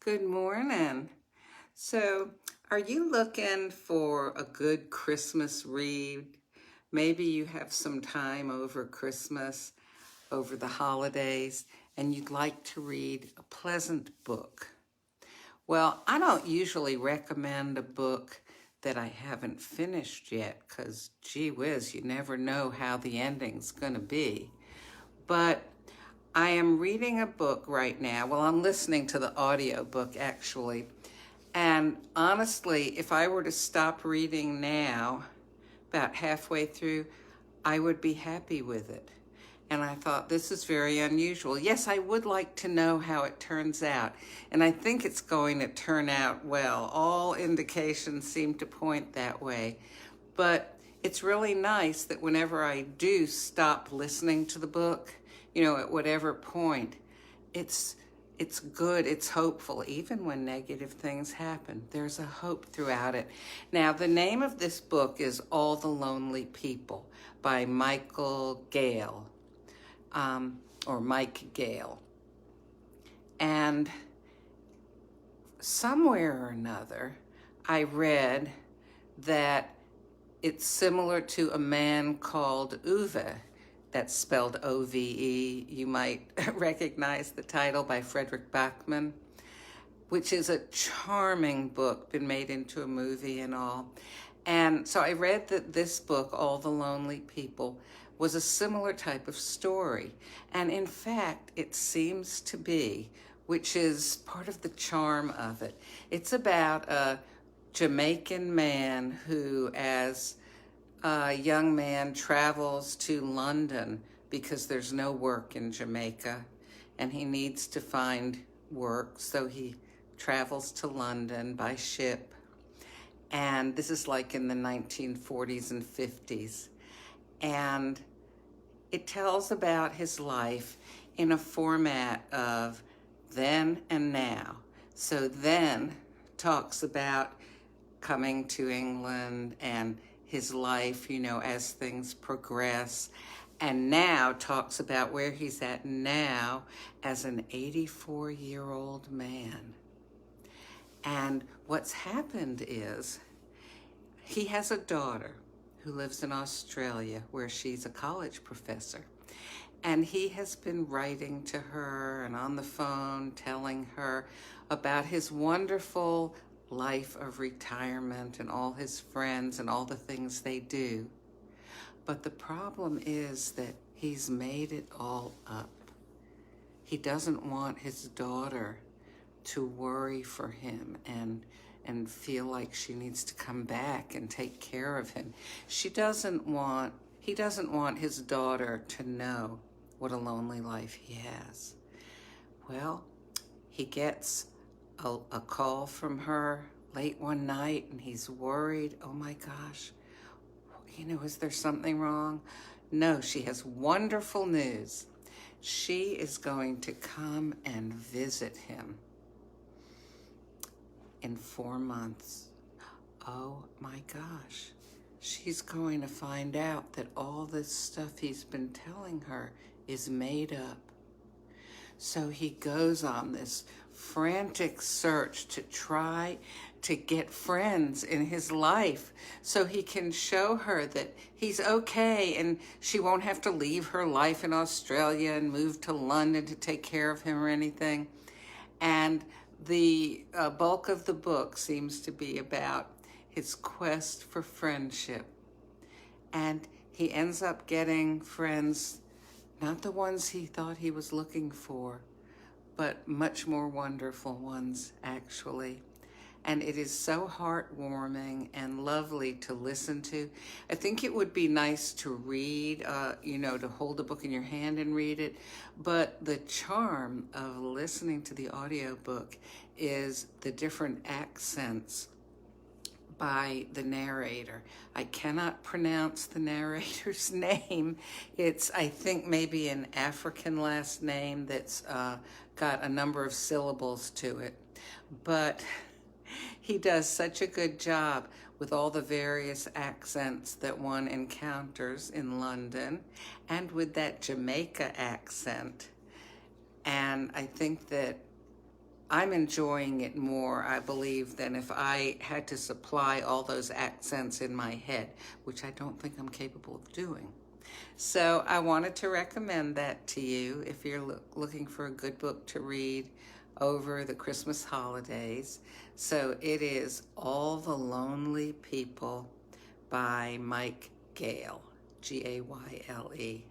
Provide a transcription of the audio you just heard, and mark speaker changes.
Speaker 1: Good morning. So, are you looking for a good Christmas read? Maybe you have some time over Christmas, over the holidays, and you'd like to read a pleasant book. Well, I don't usually recommend a book that I haven't finished yet because, gee whiz, you never know how the ending's going to be. But I am reading a book right now. Well, I'm listening to the audio book actually. And honestly, if I were to stop reading now, about halfway through, I would be happy with it. And I thought, this is very unusual. Yes, I would like to know how it turns out. And I think it's going to turn out well. All indications seem to point that way. But it's really nice that whenever I do stop listening to the book, at whatever point, it's it's good, it's hopeful, even when negative things happen. There's a hope throughout it. Now, the name of this book is All the Lonely People by Michael Gale, or Mike Gale. And somewhere or another, I read that it's similar to a man called Ove. That's spelled O-V-E. You might recognize the title by Frederick Backman, which is a charming book, been made into a movie and all. And so I read that this book, All the Lonely People, was a similar type of story. And in fact, it seems to be, which is part of the charm of it. It's about a Jamaican man who, as a young man, travels to London because there's no work in Jamaica and he needs to find work, so he travels to London by ship. And this is like in the 1940s and 50s. And it tells about his life in a format of then and now. So then talks about coming to England and his life, as things progress. And now talks about where he's at now as an 84-year-old man. And what's happened is he has a daughter who lives in Australia where she's a college professor. And he has been writing to her and on the phone telling her about his wonderful life of retirement and all his friends and all the things they do. But the problem is that he's made it all up. He doesn't want his daughter to worry for him and feel like she needs to come back and take care of him. He doesn't want his daughter to know what a lonely life he has. Well, he gets a call from her late one night and he's worried. Oh my gosh, is there something wrong? No, she has wonderful news. She is going to come and visit him in 4 months. Oh my gosh. She's going to find out that all this stuff he's been telling her is made up. So he goes on this frantic search to try to get friends in his life so he can show her that he's okay and she won't have to leave her life in Australia and move to London to take care of him or anything. And the bulk of the book seems to be about his quest for friendship. And he ends up getting friends, not the ones he thought he was looking for, but much more wonderful ones, actually. And it is so heartwarming and lovely to listen to. I think it would be nice to read, to hold a book in your hand and read it. But the charm of listening to the audiobook is the different accents by the narrator. I cannot pronounce the narrator's name. It's, I think, maybe an African last name that's got a number of syllables to it. But he does such a good job with all the various accents that one encounters in London and with that Jamaica accent. And I think that I'm enjoying it more, I believe, than if I had to supply all those accents in my head, which I don't think I'm capable of doing. So I wanted to recommend that to you if you're looking for a good book to read over the Christmas holidays. So it is All the Lonely People by Mike Gayle, Gayle.